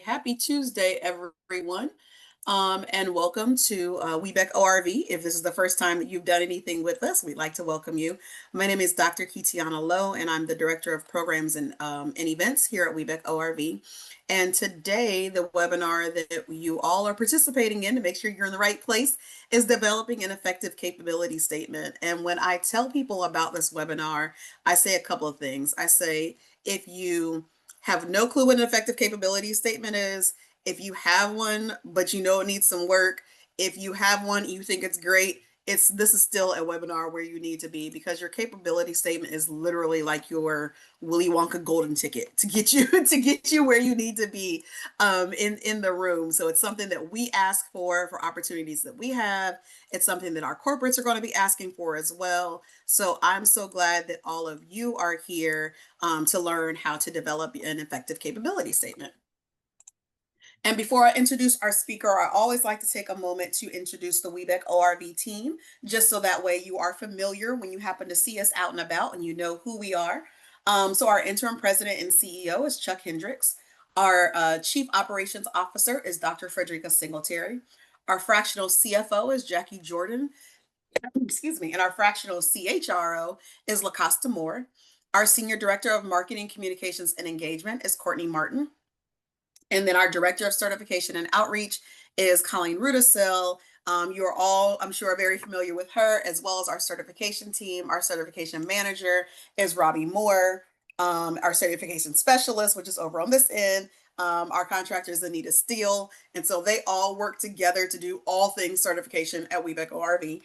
Happy Tuesday, everyone, and welcome to WeBeck ORV. If this is the first time that you've done anything with us, we'd like to welcome you. My name is Dr. Kitiana Lowe, and I'm the Director of Programs and Events here at WeBeck ORV. And today, the webinar that you all are participating in to make sure you're in the right place is developing an effective capability statement. And when I tell people about this webinar, I say a couple of things. I say, if you have no clue what an effective capability statement is, if you have one, but you know it needs some work, if you have one, you think it's great, this is still a webinar where you need to be, because your capability statement is literally like your Willy Wonka golden ticket to get you where you need to be in the room. So it's something that we ask for opportunities that we have. It's something that our corporates are going to be asking for as well. So I'm so glad that all of you are here to learn how to develop an effective capability statement. And before I introduce our speaker, I always like to take a moment to introduce the WeBeck ORV team, just so that way you are familiar when you happen to see us out and about and you know who we are. So our interim president and CEO is Chuck Hendricks. Our chief operations officer is Dr. Frederica Singletary. Our fractional CFO is Jackie Jordan. Excuse me. And our fractional CHRO is LaCosta Moore. Our senior director of marketing, communications, and engagement is Courtney Martin. And then our director of certification and outreach is Colleen Rudisill. You're all, I'm sure, very familiar with her, as well as our certification team. Our certification manager is Robbie Moore. Our certification specialist, which is over on this end, our contractor is Anita Steele. And so they all work together to do all things certification at WeBeck ORV.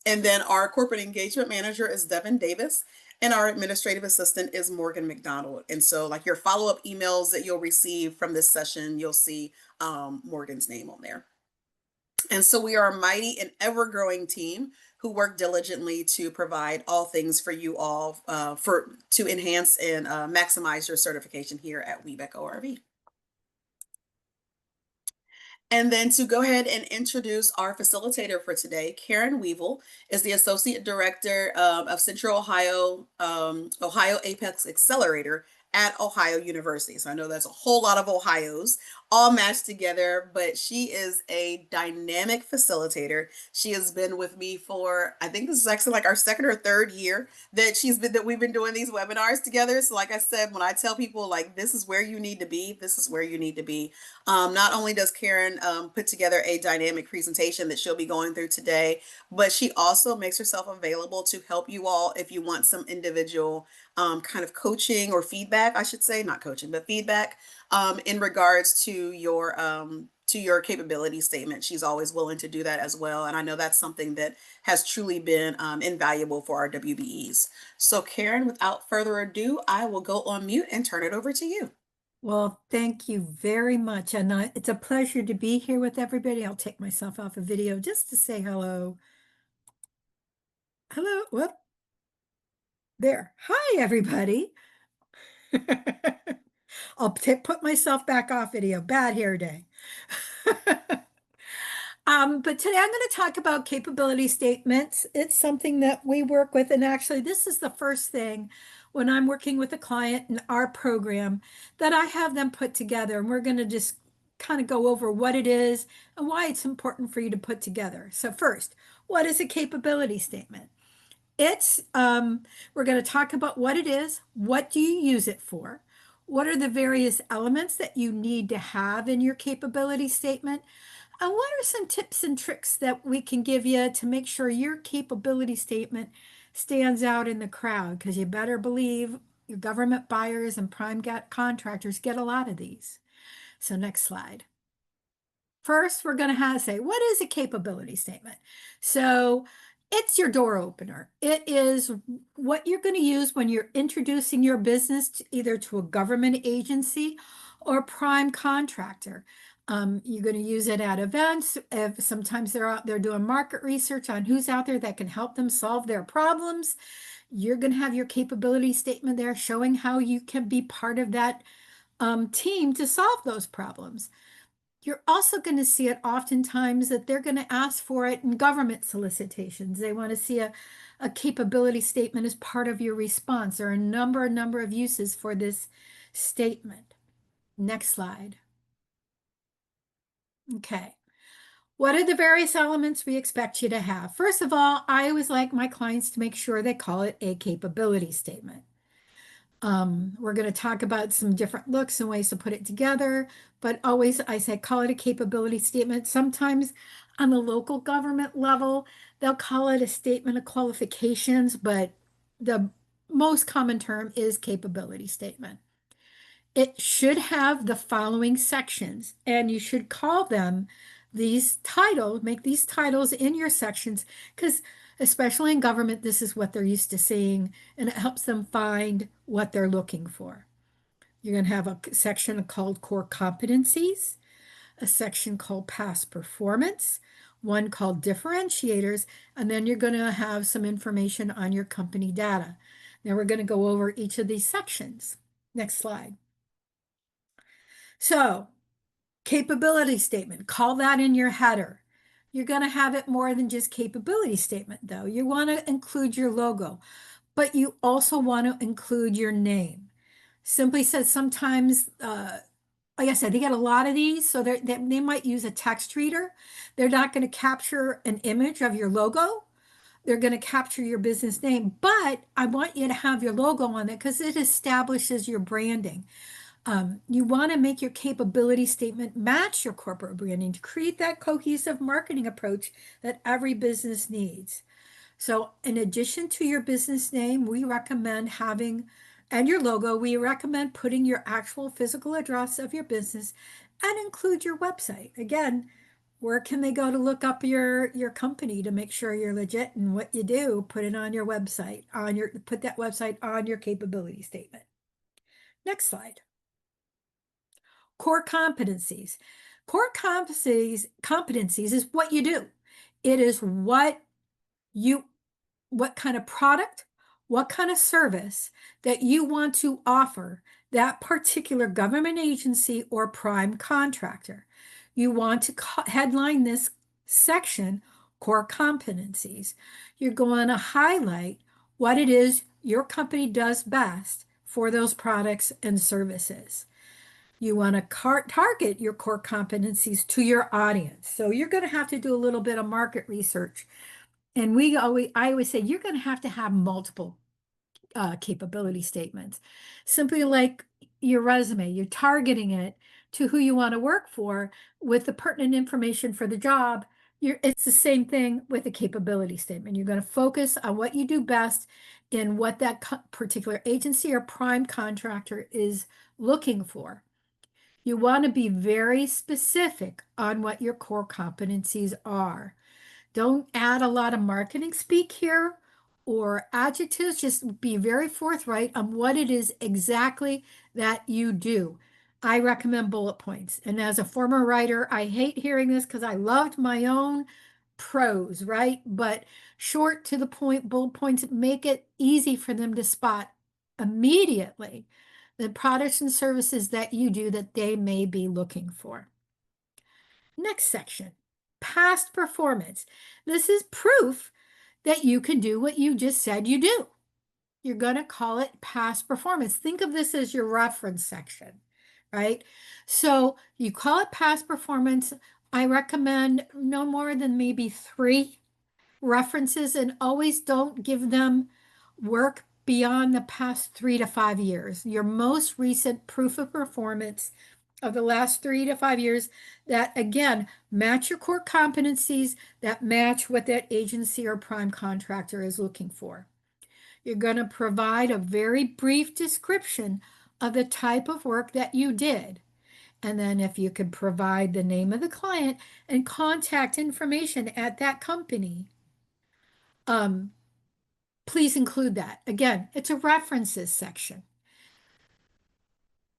And then our corporate engagement manager is Devin Davis. And our administrative assistant is Morgan McDonald. And so like your follow-up emails that you'll receive from this session, you'll see Morgan's name on there. And so we are a mighty and ever-growing team who work diligently to provide all things for you all to enhance and maximize your certification here at WeBeck ORV. And then to go ahead and introduce our facilitator for today, Karen Weevil is the Associate Director of Central Ohio, Ohio Apex Accelerator at Ohio University. So I know that's a whole lot of Ohio's all matched together, but she is a dynamic facilitator. She has been with me for, I think this is actually like our second or third year that we've been doing these webinars together. So like I said, when I tell people like, this is where you need to be, this is where you need to be. Not only does Karen put together a dynamic presentation that she'll be going through today, but she also makes herself available to help you all if you want some individual kind of coaching or feedback, I should say, not coaching, but feedback in regards to your capability statement. She's always willing to do that as well. And I know that's something that has truly been invaluable for our WBEs. So Karen, without further ado, I will go on mute and turn it over to you. Well, thank you very much. And it's a pleasure to be here with everybody. I'll take myself off a video just to say hello. Hello. Whoop. There. Hi, everybody. I'll put myself back off video. Bad hair day. But today I'm going to talk about capability statements. It's something that we work with. And actually, this is the first thing when I'm working with a client in our program that I have them put together. And we're going to just kind of go over what it is and why it's important for you to put together. So first, what is a capability statement? We're going to talk about what it is. What do you use it for? What are the various elements that you need to have in your capability statement? And what are some tips and tricks that we can give you to make sure your capability statement stands out in the crowd? Because you better believe your government buyers and prime contractors get a lot of these. So next slide. First, we're going to say, what is a capability statement? So it's your door opener. It is what you're going to use when you're introducing your business either to a government agency or prime contractor. You're going to use it at events. Sometimes they're out there doing market research on who's out there that can help them solve their problems. You're going to have your capability statement there showing how you can be part of that team to solve those problems. You're also going to see it oftentimes that they're going to ask for it in government solicitations. They want to see a capability statement as part of your response. There are a number of uses for this statement. Next slide. Okay. What are the various elements we expect you to have? First of all, I always like my clients to make sure they call it a capability statement. We're going to talk about some different looks and ways to put it together, but always I say call it a capability statement. Sometimes on the local government level, they'll call it a statement of qualifications, but the most common term is capability statement. It should have the following sections, and you should call them these titles, make these titles in your sections, because especially in government, this is what they're used to seeing, and it helps them find what they're looking for. You're going to have a section called core competencies, a section called past performance, one called differentiators, and then you're going to have some information on your company data. Now we're going to go over each of these sections. Next slide. So, capability statement, call that in your header. You're going to have it more than just capability statement, though. You want to include your logo, but you also want to include your name. Simply said, sometimes, like I said, they get a lot of these, so they might use a text reader. They're not going to capture an image of your logo. They're going to capture your business name, but I want you to have your logo on it because it establishes your branding. You want to make your capability statement match your corporate branding to create that cohesive marketing approach that every business needs. So, in addition to your business name, we recommend having, and your logo, we recommend putting your actual physical address of your business and include your website. Again, where can they go to look up your company to make sure you're legit and what you do? Put it on your website, put that website on your capability statement. Next slide. Core competencies. Core competencies is what you do. It is what kind of product, what kind of service that you want to offer that particular government agency or prime contractor. You want to headline this section, core competencies. You're going to highlight what it is your company does best for those products and services. You want to target your core competencies to your audience. So you're going to have to do a little bit of market research. And I always say you're going to have multiple capability statements. Simply like your resume, you're targeting it to who you want to work for with the pertinent information for the job. It's the same thing with a capability statement. You're going to focus on what you do best in what that particular agency or prime contractor is looking for. You want to be very specific on what your core competencies are. Don't add a lot of marketing speak here or adjectives. Just be very forthright on what it is exactly that you do. I recommend bullet points. And as a former writer, I hate hearing this because I loved my own prose, right? But short to the point bullet points make it easy for them to spot immediately the products and services that you do that they may be looking for. Next section, past performance. This is proof that you can do what you just said you do. You're going to call it past performance. Think of this as your reference section, right? So you call it past performance. I recommend no more than maybe 3 references, and always don't give them work beyond the past 3 to 5 years. Your most recent proof of performance of the last 3 to 5 years that, again, match your core competencies, that match what that agency or prime contractor is looking for. You're going to provide a very brief description of the type of work that you did. And then if you could provide the name of the client and contact information at that company, please include that. Again, it's a references section.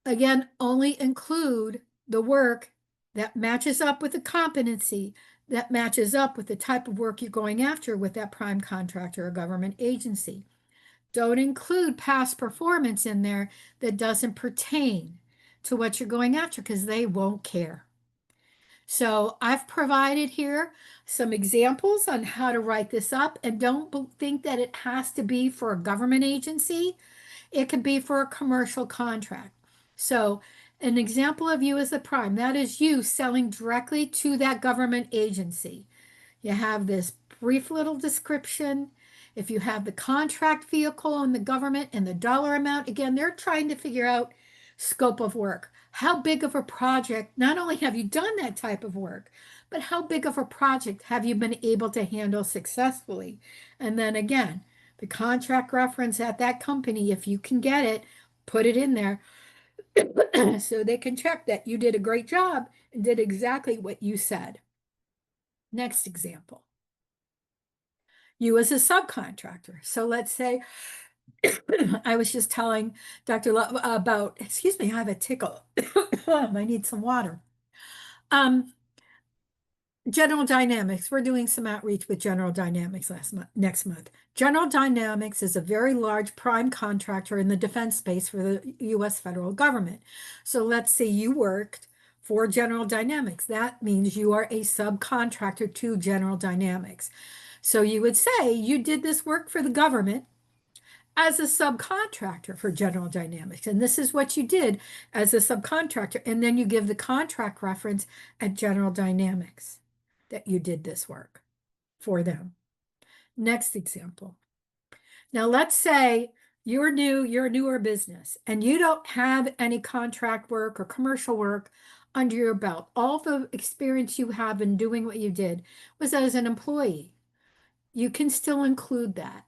Again, only include the work that matches up with the competency, that matches up with the type of work you're going after with that prime contractor or government agency. Don't include past performance in there that doesn't pertain to what you're going after because they won't care. So I've provided here some examples on how to write this up, and don't think that it has to be for a government agency. It could be for a commercial contract. So an example of you as a prime, that is you selling directly to that government agency. You have this brief little description. If you have the contract vehicle and the government and the dollar amount, again, they're trying to figure out scope of work. How big of a project, not only have you done that type of work, but how big of a project have you been able to handle successfully? And then again, the contract reference at that company, if you can get it, put it in there so they can check that you did a great job and did exactly what you said. Next example. You as a subcontractor. So let's say I was just telling Dr. Love about, excuse me, I have a tickle. I need some water. General Dynamics. We're doing some outreach with General Dynamics next month. General Dynamics is a very large prime contractor in the defense space for the U.S. federal government. So let's say you worked for General Dynamics. That means you are a subcontractor to General Dynamics. So you would say you did this work for the government as a subcontractor for General Dynamics. And this is what you did as a subcontractor. And then you give the contract reference at General Dynamics that you did this work for them. Next example. Now, let's say you're new, you're a newer business, and you don't have any contract work or commercial work under your belt. All the experience you have in doing what you did was as an employee. You can still include that.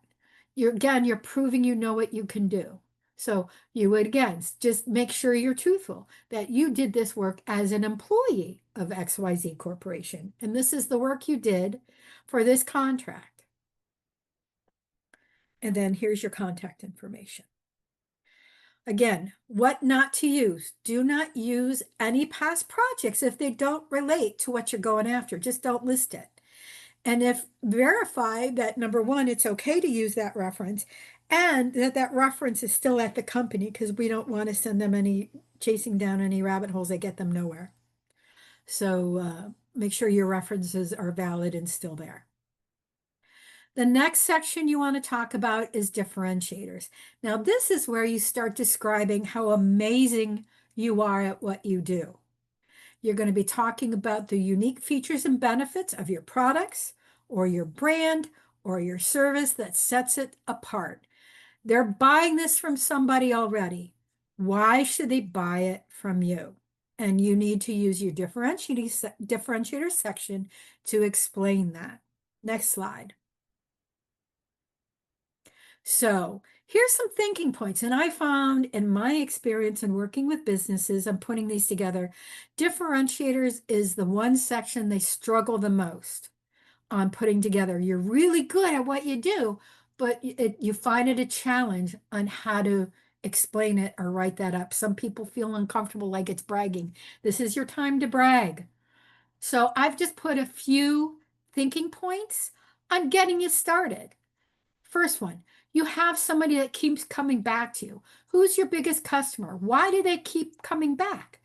You're proving you know what you can do. So you would again just make sure you're truthful that you did this work as an employee of XYZ Corporation. And this is the work you did for this contract. And then here's your contact information. Again, what not to use. Do not use any past projects if they don't relate to what you're going after. Just don't list it. And if verify that number one, it's okay to use that reference and that reference is still at the company because we don't want to send them chasing down any rabbit holes that get them nowhere. So make sure your references are valid and still there. The next section you want to talk about is differentiators. Now, this is where you start describing how amazing you are at what you do. You're going to be talking about the unique features and benefits of your products or your brand or your service that sets it apart. They're buying this from somebody already. Why should they buy it from you? And you need to use your differentiator section to explain that. Next slide. So here's some thinking points. And I found in my experience in working with businesses, I'm putting these together, differentiators is the one section they struggle the most on putting together. You're really good at what you do, but you find it a challenge on how to explain it or write that up. Some people feel uncomfortable like it's bragging. This is your time to brag. So I've just put a few thinking points on getting you started. First one, you have somebody that keeps coming back to you. Who's your biggest customer? Why do they keep coming back?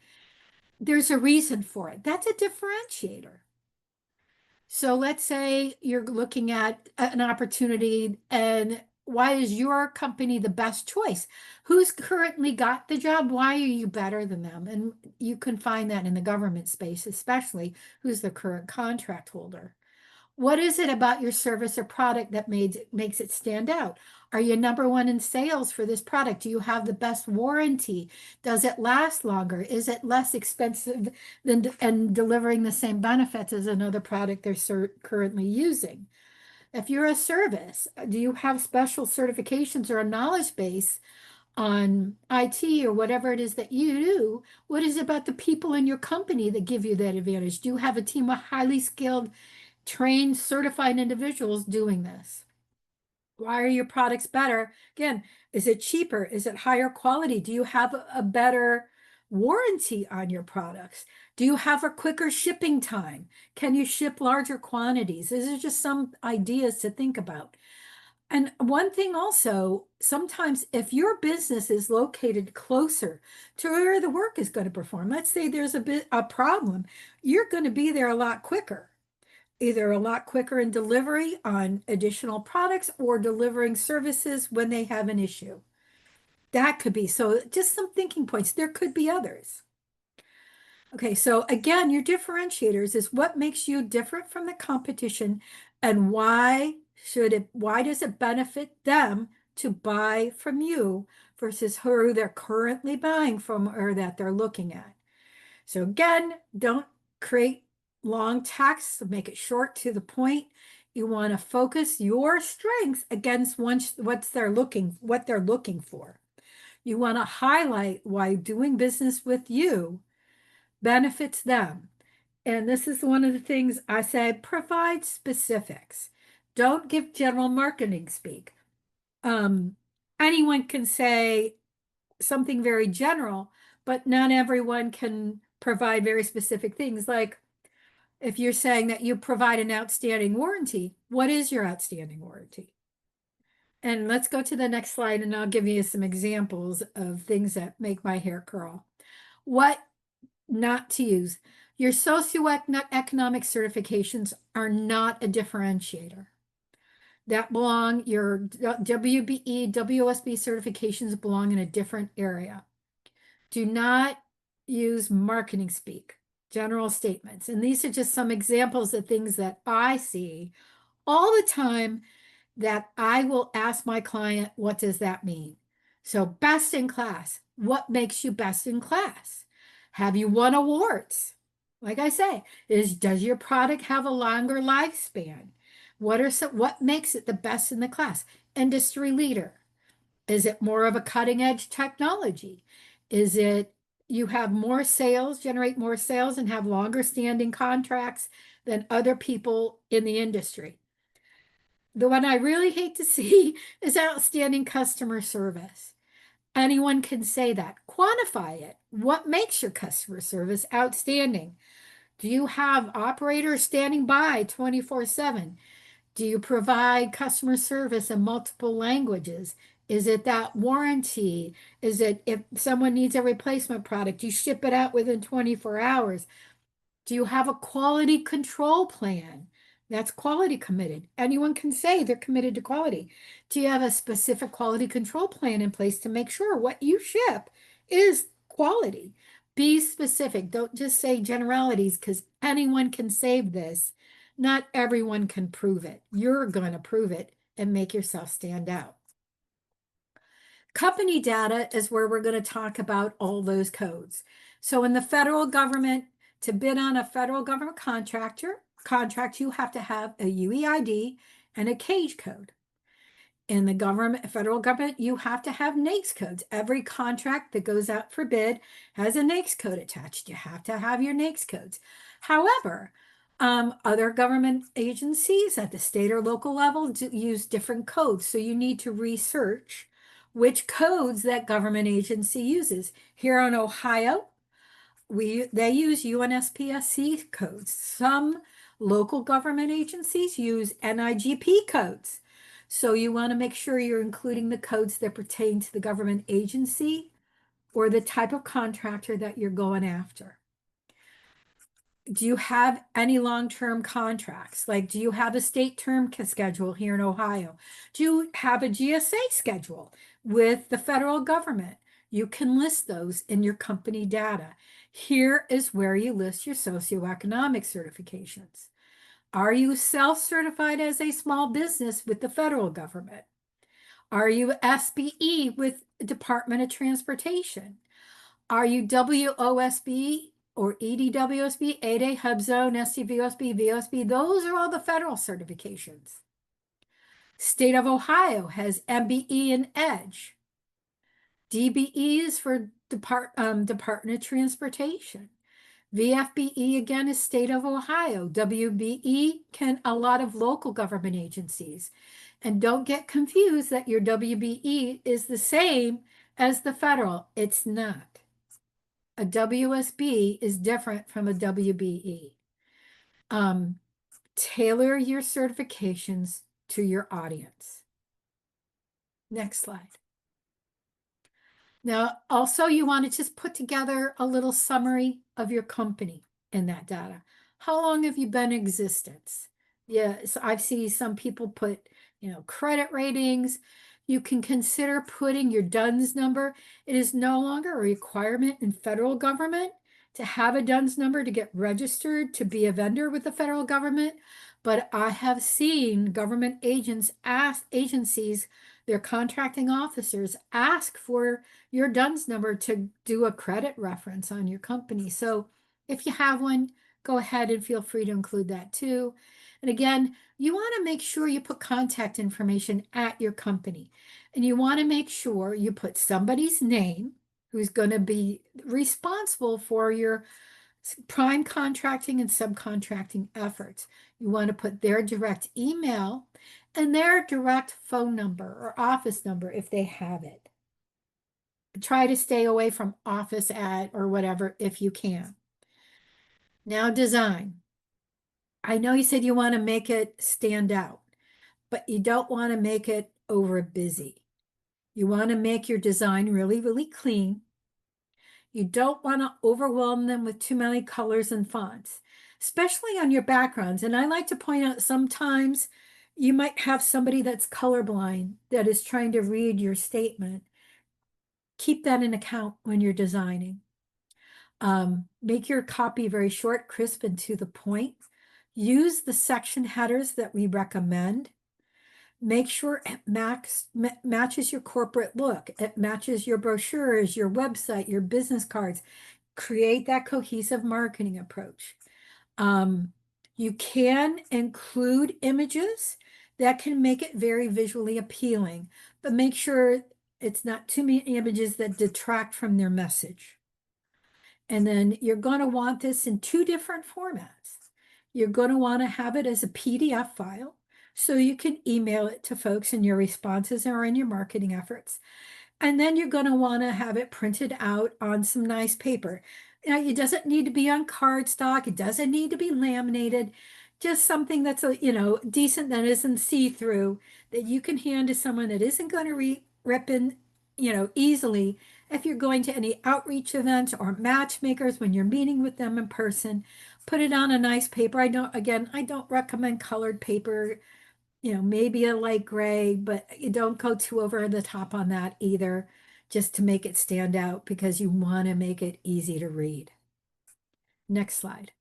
There's a reason for it. That's a differentiator. So let's say you're looking at an opportunity and why is your company the best choice? Who's currently got the job? Why are you better than them? And you can find that in the government space, especially who's the current contract holder. What is it about your service or product that makes it stand out? Are you number one in sales for this product? Do you have the best warranty? Does it last longer? Is it less expensive and delivering the same benefits as another product they're currently using? If you're a service, do you have special certifications or a knowledge base on IT or whatever it is that you do? What is it about the people in your company that give you that advantage? Do you have a team of highly skilled trained, certified individuals doing this? Why are your products better? Again, is it cheaper? Is it higher quality? Do you have a better warranty on your products? Do you have a quicker shipping time? Can you ship larger quantities? These are just some ideas to think about. And one thing also, sometimes if your business is located closer to where the work is going to perform, let's say there's a problem, you're going to be there a lot quicker. Either a lot quicker in delivery on additional products or delivering services when they have an issue. That could be, so just some thinking points. There could be others. Okay, so again, your differentiators is what makes you different from the competition and why does it benefit them to buy from you versus who they're currently buying from or that they're looking at. So again, don't create long text, make it short to the point. You want to focus your strengths against what they're looking for. You want to highlight why doing business with you benefits them. And this is one of the things I say, provide specifics. Don't give general marketing speak. Um, Anyone can say something very general, but not everyone can provide very specific things. Like if you're saying that you provide an outstanding warranty, what is your outstanding warranty? And let's go to the next slide and I'll give you some examples of things that make my hair curl. What not to use. Your socioeconomic certifications are not a differentiator. Your WBE, WSB certifications belong in a different area. Do not use marketing speak, general statements. And these are just some examples of things that I see all the time that I will ask my client, what does that mean? So best in class, what makes you best in class? Have you won awards? Like I say, does your product have a longer lifespan? What makes it the best in the class? Industry leader. Is it more of a cutting edge technology? Is it you have more sales, generate more sales, and have longer standing contracts than other people in the industry? The one I really hate to see is outstanding customer service. Anyone can say that. Quantify it. What makes your customer service outstanding? Do you have operators standing by 24/7? Do you provide customer service in multiple languages? Is it that warranty? Is it if someone needs a replacement product, you ship it out within 24 hours? Do you have a quality control plan? That's quality committed. Anyone can say they're committed to quality. Do you have a specific quality control plan in place to make sure what you ship is quality? Be specific. Don't just say generalities because anyone can save this. Not everyone can prove it. You're going to prove it and make yourself stand out. Company data is where we're going to talk about all those codes. So in the federal government, to bid on a federal government contract, you have to have a UEID and a CAGE code. In the federal government, you have to have NAICS codes. Every contract that goes out for bid has a NAICS code attached. You have to have your NAICS codes. However, other government agencies at the state or local level use different codes. So you need to research which codes that government agency uses. Here in Ohio, they use UNSPSC codes. Some local government agencies use NIGP codes. So you want to make sure you're including the codes that pertain to the government agency or the type of contractor that you're going after. Do you have any long-term contracts? Like, do you have a state term schedule here in Ohio? Do you have a GSA schedule with the federal government? You can list those in your company data. Here is where you list your socioeconomic certifications. Are you self-certified as a small business with the federal government? Are you SBE with Department of Transportation? Are you WOSB or EDWSB, 8A, HubZone, STVOSB, VOSB? Those are all the federal certifications. State of Ohio has MBE and EDGE. DBE is for Department of Transportation. VFBE again is State of Ohio. WBE can a lot of local government agencies. And don't get confused that your WBE is the same as the federal. It's not. A WSB is different from a WBE. Tailor your certifications to your audience. Next slide. Now, also, you want to just put together a little summary of your company in that data. How long have you been in existence? Yes, I've seen some people put, credit ratings. You can consider putting your DUNS number. It is no longer a requirement in federal government to have a DUNS number to get registered to be a vendor with the federal government. But I have seen government agencies, their contracting officers ask for your DUNS number to do a credit reference on your company. So if you have one, go ahead and feel free to include that too. And again, you want to make sure you put contact information at your company. And you want to make sure you put somebody's name who's going to be responsible for your prime contracting and subcontracting efforts. You want to put their direct email and their direct phone number or office number if they have it. Try to stay away from office ad or whatever if you can. Now, design. I know you said you want to make it stand out, but you don't want to make it over busy. You want to make your design really, really clean. You don't want to overwhelm them with too many colors and fonts, especially on your backgrounds. And I like to point out sometimes you might have somebody that's colorblind that is trying to read your statement. Keep that in account when you're designing. Make your copy very short, crisp, and to the point. Use the section headers that we recommend. Make sure it matches your corporate look. It matches your brochures, your website, your business cards. Create that cohesive marketing approach. You can include images that can make it very visually appealing, but make sure it's not too many images that detract from their message. And then you're going to want this in two different formats. You're going to want to have it as a PDF file so you can email it to folks in your responses or in your marketing efforts. And then you're going to want to have it printed out on some nice paper. Now, it doesn't need to be on cardstock. It doesn't need to be laminated. Just something that's decent, that isn't see-through, that you can hand to someone that isn't going to rip in, easily. If you're going to any outreach events or matchmakers when you're meeting with them in person, put it on a nice paper. I don't recommend colored paper, maybe a light gray, but you don't go too over the top on that either, just to make it stand out because you want to make it easy to read. Next slide.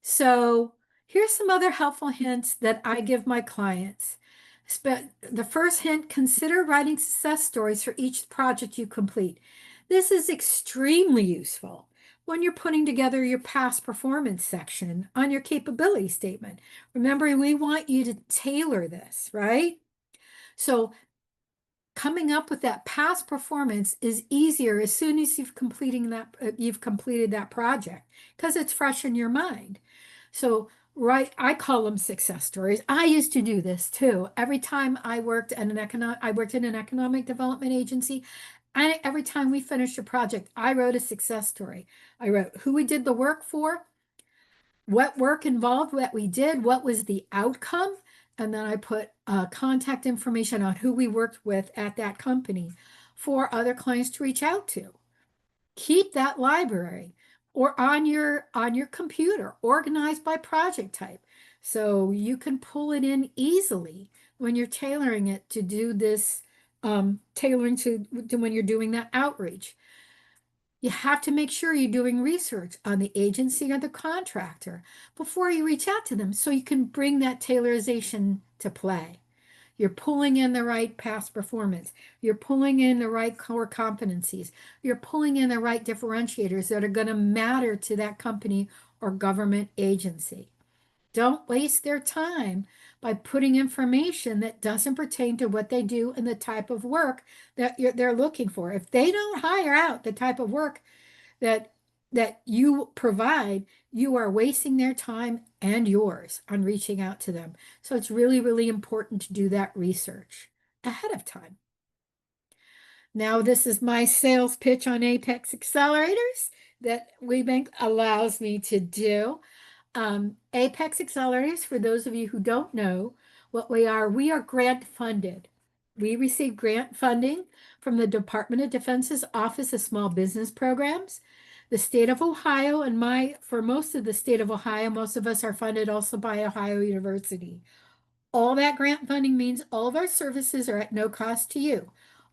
So here's some other helpful hints that I give my clients. The first hint, consider writing success stories for each project you complete. This is extremely useful when you're putting together your past performance section on your capability statement. Remember, we want you to tailor this, right? So coming up with that past performance is easier as soon as you've completed that project because it's fresh in your mind. So, right, I call them success stories. I used to do this too. Every time I worked in an economic development agency, and every time we finished a project, I wrote a success story. I wrote who we did the work for, what work involved, what we did, what was the outcome, and then I put contact information on who we worked with at that company for other clients to reach out to. Keep that library or on your computer, organized by project type, so you can pull it in easily when you're tailoring it to do this, tailoring to when you're doing that outreach. You have to make sure you're doing research on the agency or the contractor before you reach out to them so you can bring that tailorization to play. You're pulling in the right past performance. You're pulling in the right core competencies. You're pulling in the right differentiators that are going to matter to that company or government agency. Don't waste their time by putting information that doesn't pertain to what they do and the type of work that they're looking for. If they don't hire out the type of work that you provide, you are wasting their time and yours on reaching out to them. So it's really, really important to do that research ahead of time. Now, this is my sales pitch on Apex Accelerators that WeBank allows me to do. Apex Accelerators, for those of you who don't know what we are grant funded. We receive grant funding from the Department of Defense's Office of Small Business Programs. The state of Ohio and for most of the state of Ohio, most of us are funded also by Ohio University. All that grant funding means all of our services are at no cost to you.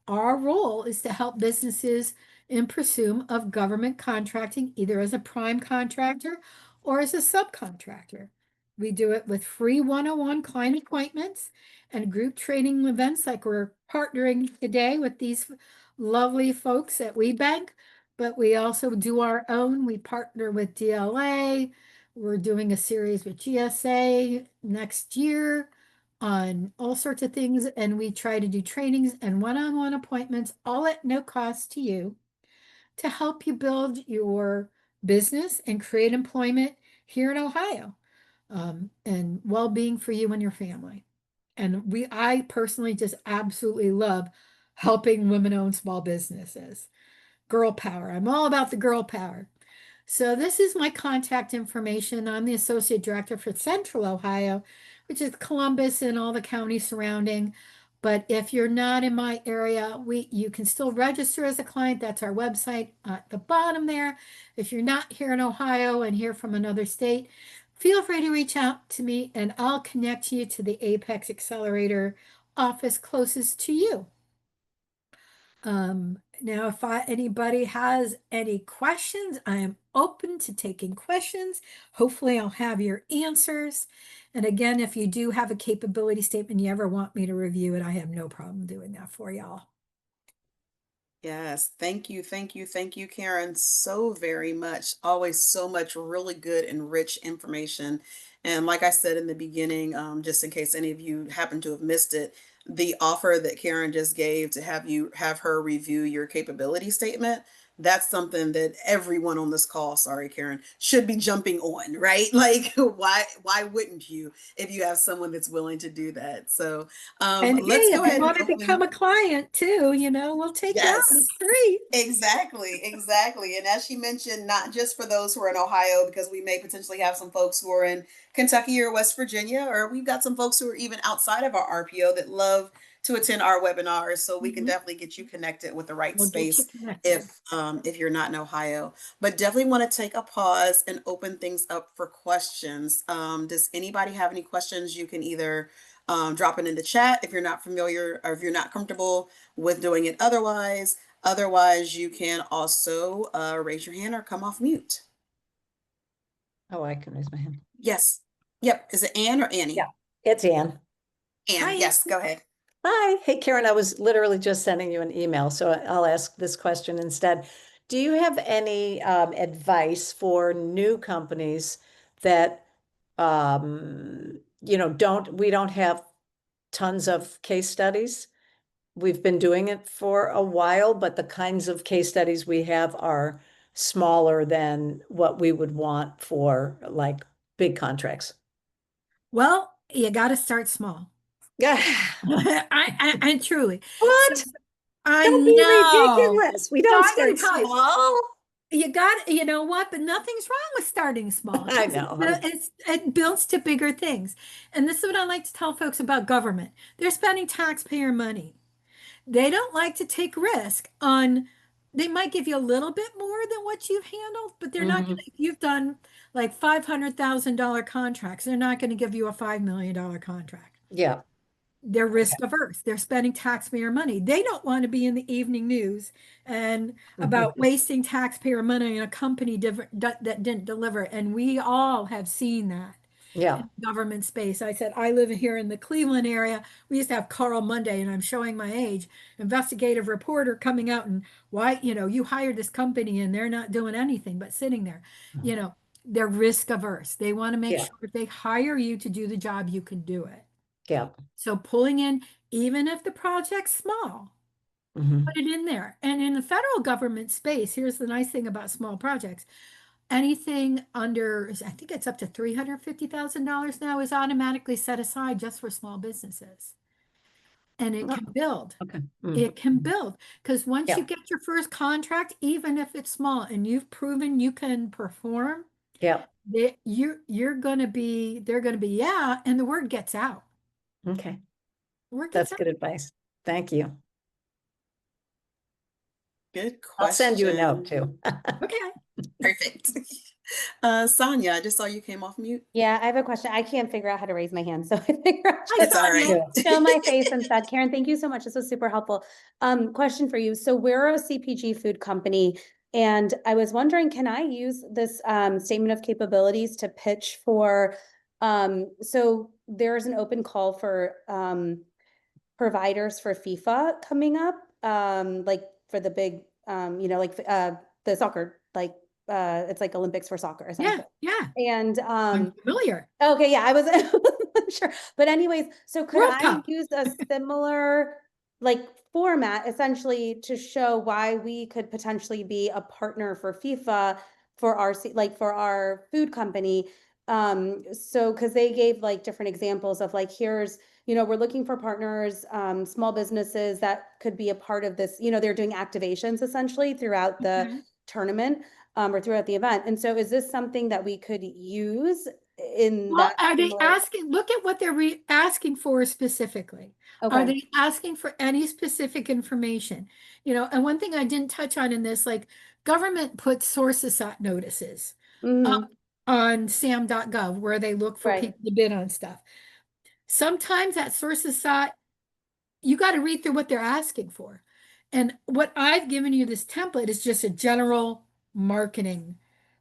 Our role is to help businesses in pursuit of government contracting, either as a prime contractor or as a subcontractor. We do it with free one-on-one client appointments and group training events like we're partnering today with these lovely folks at WeBank, but we also do our own. We partner with DLA. We're doing a series with GSA next year on all sorts of things, and we try to do trainings and one-on-one appointments, all at no cost to you, to help you build your business and create employment here in Ohio, and well-being for you and your family. And I personally just absolutely love helping women-owned small businesses. Girl power. I'm all about the girl power. So this is my contact information. I'm the associate director for Central Ohio, which is Columbus and all the counties surrounding. But if you're not in my area, you can still register as a client. That's our website at the bottom there. If you're not here in Ohio and here from another state, feel free to reach out to me and I'll connect you to the Apex Accelerator office closest to you. Now, if anybody has any questions, I am open to taking questions. Hopefully, I'll have your answers. And again, if you do have a capability statement, you ever want me to review it, I have no problem doing that for y'all. Yes, thank you, thank you, thank you, Karen, so very much. Always so much really good and rich information. And like I said in the beginning, just in case any of you happen to have missed it, the offer that Karen just gave to have her review your capability statement, that's something that everyone on this call, sorry, Karen, should be jumping on, right? Like, why wouldn't you if you have someone that's willing to do that? So And hey, let's go if you ahead and want to become open. a client too, we'll take you out. It's Yes. free. Exactly, exactly. And as she mentioned, not just for those who are in Ohio, because we may potentially have some folks who are in Kentucky or West Virginia, or we've got some folks who are even outside of our RPO that love to attend our webinars. So we can Mhm. definitely get you connected with the right We'll get you space connected. if you're not in Ohio. But definitely want to take a pause and open things up for questions. Does anybody have any questions? You can either drop it in the chat if you're not familiar or if you're not comfortable with doing it otherwise. Otherwise, you can also raise your hand or come off mute. Oh, I can raise my hand. Yes. Yep. Is it Ann or Annie? Yeah, it's Ann. Ann. Hi. Yes. Go ahead. Hi. Hey, Karen, I was literally just sending you an email, so I'll ask this question instead. Do you have any advice for new companies that, we don't have tons of case studies? We've been doing it for a while, but the kinds of case studies we have are smaller than what we would want for like big contracts. Well, you got to start small. Yeah. I truly. What? I Don't be know. ridiculous. We So don't I gotta start tell you, small. you know what? But nothing's wrong with starting small. I know. It builds to bigger things. And this is what I like to tell folks about government. They're spending taxpayer money. They don't like to take risk on, they might give you a little bit more than what you've handled, but they're not Mhm. gonna, if you've done like $500,000 contracts, they're not going to give you a $5 million contract. Yeah. They're Okay. risk averse. They're spending taxpayer money. They don't want to be in the evening news and about wasting taxpayer money on a company that didn't deliver. And we all have seen that Yeah. in government space. I said, I live here in the Cleveland area. We used to have Carl Monday, and I'm showing my age, investigative reporter coming out and why, you hired this company and they're not doing anything but sitting there. They're risk averse. They want to make Yeah. sure if they hire you to do the job, you can do it. Yeah. So pulling in, even if the project's small, Mhm. put it in there. And in the federal government space, here's the nice thing about small projects. Anything under, I think it's up to $350,000 now is automatically set aside just for small businesses. And it Oh, can build. okay. Mm. It can build. Because once you Yeah. get your first contract, even if it's small and you've proven you can perform, Yeah. you're gonna be, they're gonna be, yeah, and the word gets out. Okay. The word gets That's out. good advice. Thank you. Good I'll send you a note question. too. Okay. Perfect. Sonia, I just saw you came off mute. Yeah, I have a question. I can't figure out how to raise my hand, so I figure I'll Hi, It's just all Sonia. right. show my face instead. Karen, thank you so much. This was super helpful. Question for you. So we're a CPG food company, and I was wondering, can I use this statement of capabilities to pitch for so there's an open call for providers for FIFA coming up, like for the big like the soccer, like it's like Olympics for soccer Yeah, essentially. yeah. And I'm familiar. okay, yeah, I was sure. But anyways, so could World I Cup. use a similar like format essentially to show why we could potentially be a partner for FIFA for our like for our food company? So because they gave like different examples of like, here's, we're looking for partners, small businesses that could be a part of this, they're doing activations essentially throughout the Okay. tournament or throughout the event. And so is this something that we could use in Well, that are they similar? asking, look at what they're asking for specifically. Are Okay. they asking for any specific information? And one thing I didn't touch on in this, like government puts sources notices Mhm. on sam.gov where they look for Right. people to bid on stuff. Sometimes that sources you got to read through what they're asking for. And what I've given you this template is just a general marketing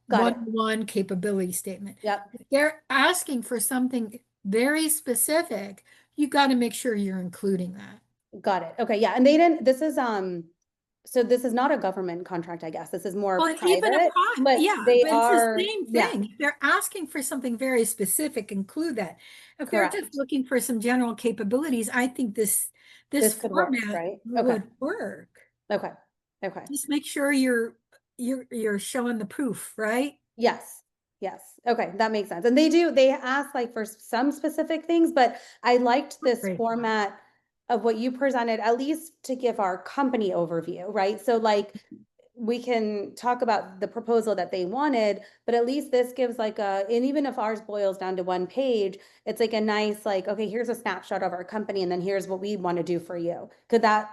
Got it. one-on-one capability statement. Yep. If they're asking for something very specific, you got to make sure you're including that. Got it. Okay. Yeah. And they didn't, so this is not a government contract, I guess. This is more Well, and even a private, prime, but yeah, they but it's the are, same yeah, thing. If they're asking for something very specific, include that. If they're just correct. looking for some general capabilities, I think this This could work, format right? Okay. would work. Okay. Okay. Just make sure you're showing the proof, right? Yes. Yes. Okay. That makes sense. And they ask like for some specific things, but I liked this Great. format of what you presented, at least to give our company overview, right? So like we can talk about the proposal that they wanted, but at least this gives like and even if ours boils down to one page, it's like a nice, like, okay, here's a snapshot of our company, and then here's what we want to do for you. Could that?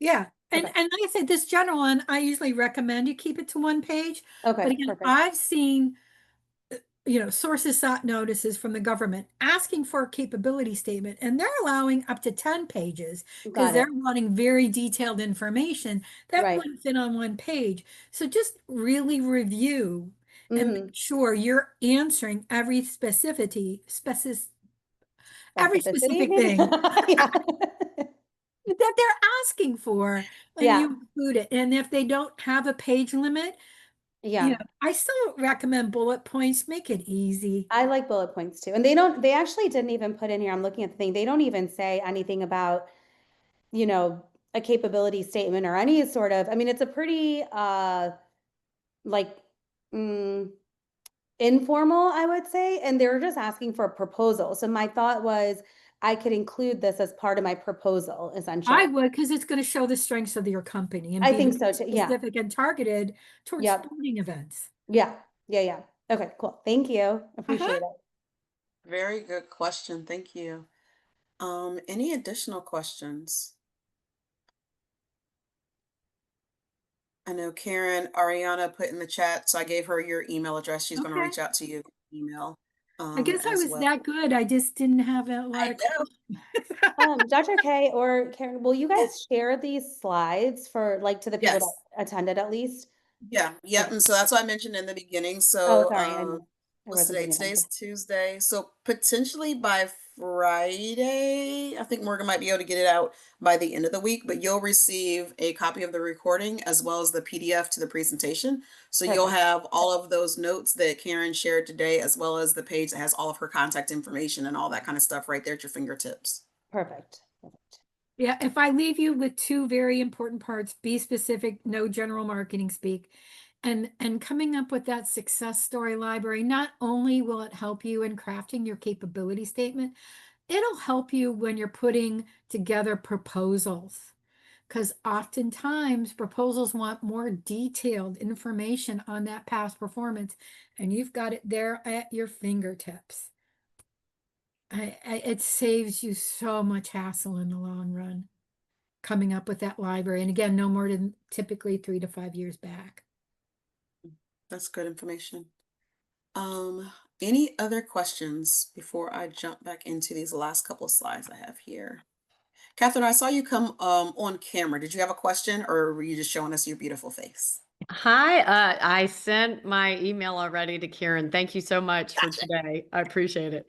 Yeah. And Okay. and like I said, this general one, I usually recommend you keep it to one page. But Okay. again, Perfect. I've seen sources sought notices from the government asking for a capability statement, and they're allowing up to 10 pages because Got it. they're wanting very detailed information that Right. wouldn't fit on one page. So just really review and Mm-hmm. make sure you're answering every every Specificity, specific maybe? thing Yeah. that they're asking for, and Yeah. you include it. And if they don't have a page limit, Yeah. I still recommend bullet points. Make it easy. I like bullet points too. And they actually didn't even put in here, I'm looking at the thing, they don't even say anything about, a capability statement or any sort of, I mean, it's a pretty, like, mm, informal, I would say, and they're just asking for a proposal. So my thought was I could include this as part of my proposal, essentially. I would, because it's going to show the strengths of your company and I be think very so too. Yeah. specific and targeted towards Yep. sporting events. Yeah. Yeah. Yeah. Okay, cool. Thank you. Appreciate it. Very good question. Thank you. Any additional questions? I know Karen Ariana put in the chat, so I gave her your email address. She's going to Okay. reach out to you via email I guess I as was well. that good. I just didn't have a lot I of know. Dr. K or Karen, will you guys share these slides for like to the people Yes. that attended at least? Yeah. Yep. Okay. And so that's what I mentioned in the beginning. Oh, So sorry. I what's wasn't today? paying Today's attention. Tuesday. So potentially by Friday, I think Morgan might be able to get it out by the end of the week, but you'll receive a copy of the recording as well as the PDF to the presentation. So you'll Perfect. have all of those notes that Karen shared today, as well as the page that has all of her contact information and all that kind of stuff right there at your fingertips. Perfect. Perfect. Yeah, if I leave you with two very important parts, be specific, no general marketing speak. And coming up with that success story library, not only will it help you in crafting your capability statement, it'll help you when you're putting together proposals. Because oftentimes proposals want more detailed information on that past performance, and you've got it there at your fingertips. It saves you so much hassle in the long run. coming up with that library. And again, no more than typically 3 to 5 years back. That's good information. Any other questions before I jump back into these last couple of slides I have here? Catherine, I saw you come on camera. Did you have a question or were you just showing us your beautiful face? Hi, I sent my email already to Karen. Thank you so much for Gotcha. today. I appreciate it.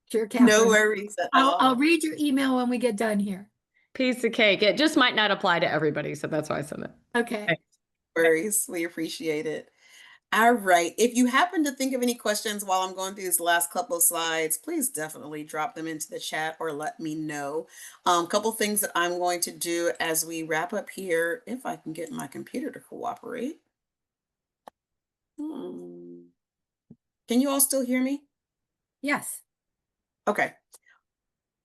Sure, No Catherine. worries at I'll all. read your email when we get done here. Piece of cake. It just might not apply to everybody, so that's why I sent it. Okay. Thanks. Worries. We appreciate it. All right. If you happen to think of any questions while I'm going through these last couple of slides, please definitely drop them into the chat or let me know. Couple things that I'm going to do as we wrap up here, if I can get my computer to cooperate. Can you all still hear me? Yes. Okay.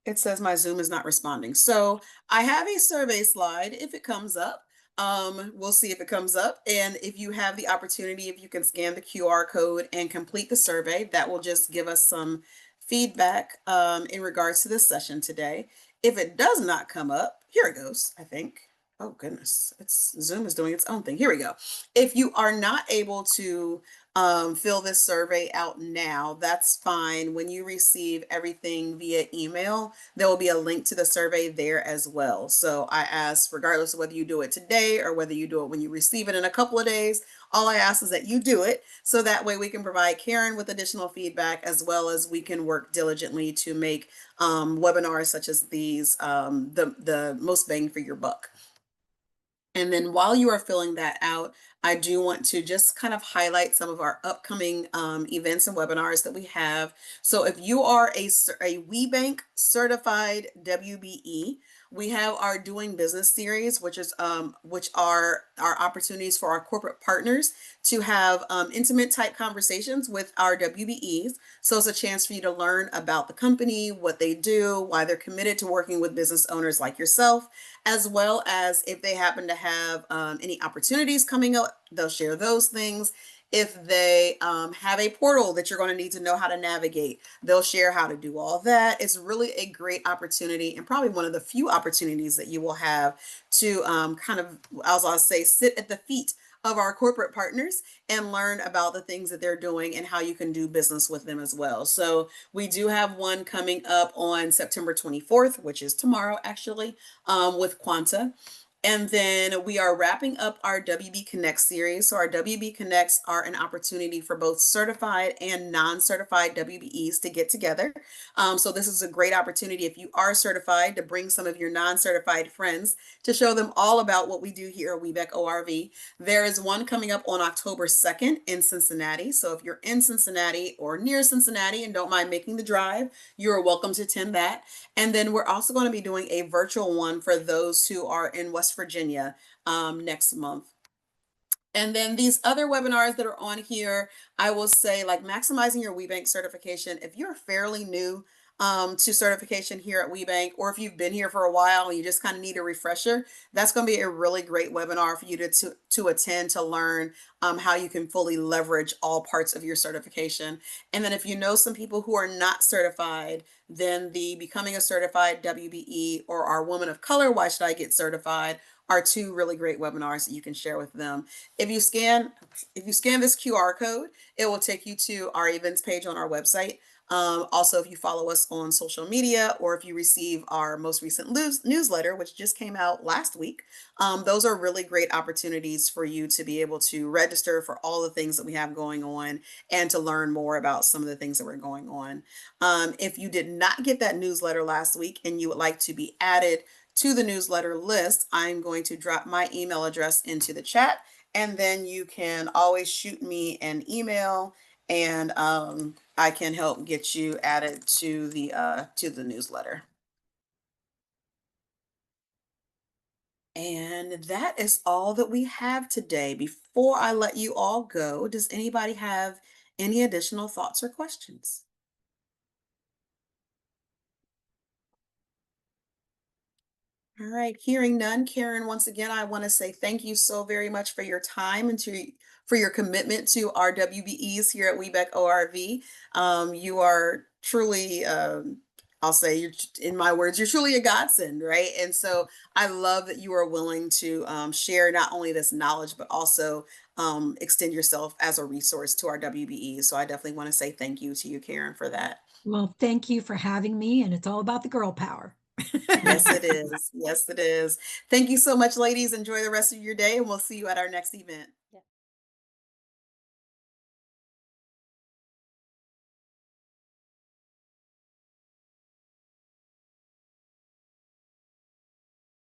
It says my Zoom is not responding. So I have a survey slide if it comes up. We'll see if it comes up. And if you have the opportunity, if you can scan the QR code and complete the survey, that will just give us some feedback in regards to this session today. If it does not come up, here it goes, I think. Oh goodness, Zoom is doing its own thing. Here we go. If you are not able to fill this survey out now, that's fine. When you receive everything via email, there will be a link to the survey there as well. So I ask, regardless of whether you do it today or whether you do it when you receive it in a couple of days, all I ask is that you do it. So that way we can provide Karen with additional feedback, as well as we can work diligently to make webinars such as these the most bang for your buck. And then while you are filling that out, I do want to just kind of highlight some of our upcoming events and webinars that we have. So if you are a WBENC certified WBE, we have our Doing Business series, which are our opportunities for our corporate partners to have intimate type conversations with our WBEs. So it's a chance for you to learn about the company, what they do, why they're committed to working with business owners like yourself, as well as if they happen to have any opportunities coming up, they'll share those things. If they have a portal that you're going to need to know how to navigate, they'll share how to do all that. It's really a great opportunity and probably one of the few opportunities that you will have to kind of, as I'll say, sit at the feet of our corporate partners and learn about the things that they're doing and how you can do business with them as well. So we do have one coming up on September 24th, which is tomorrow actually, with Quanta. And then we are wrapping up our WB Connect series. So our WB Connects are an opportunity for both certified and non-certified WBEs to get together. So this is a great opportunity if you are certified to bring some of your non-certified friends to show them all about what we do here at WBEC ORV. There is one coming up on October 2nd in Cincinnati. So if you're in Cincinnati or near Cincinnati and don't mind making the drive, you're welcome to attend that. And then we're also going to be doing a virtual one for those who are in West Virginia next month. And then these other webinars that are on here, I will say, like maximizing your WBENC certification. If you're fairly new to certification here at WBENC, or if you've been here for a while and you just kind of need a refresher, that's going to be a really great webinar for you to attend to learn how you can fully leverage all parts of your certification. And then if you know some people who are not certified, then the Becoming a Certified WBE or our Woman of Color, Why Should I Get Certified, are two really great webinars that you can share with them. If you scan this QR code, it will take you to our events page on our website. Also, if you follow us on social media or if you receive our most recent newsletter, which just came out last week, those are really great opportunities for you to be able to register for all the things that we have going on and to learn more about some of the things that were going on. If you did not get that newsletter last week and you would like to be added to the newsletter list, I'm going to drop my email address into the chat, and then you can always shoot me an email and I can help get you added to the newsletter. And that is all that we have today. Before I let you all go, does anybody have any additional thoughts or questions? All right, hearing none, Karen, once again, I want to say thank you so very much for your time and for your commitment to our WBEs here at WBEC ORV. You are truly I'll say you're, in my words, you're truly a godsend, right? And so I love that you are willing to share not only this knowledge, but also extend yourself as a resource to our WBE. So I definitely want to say thank you to you, Karen, for that. Well, thank you for having me, and it's all about the girl power. Yes, it is. Yes, it is. Thank you so much, ladies. Enjoy the rest of your day, and we'll see you at our next event.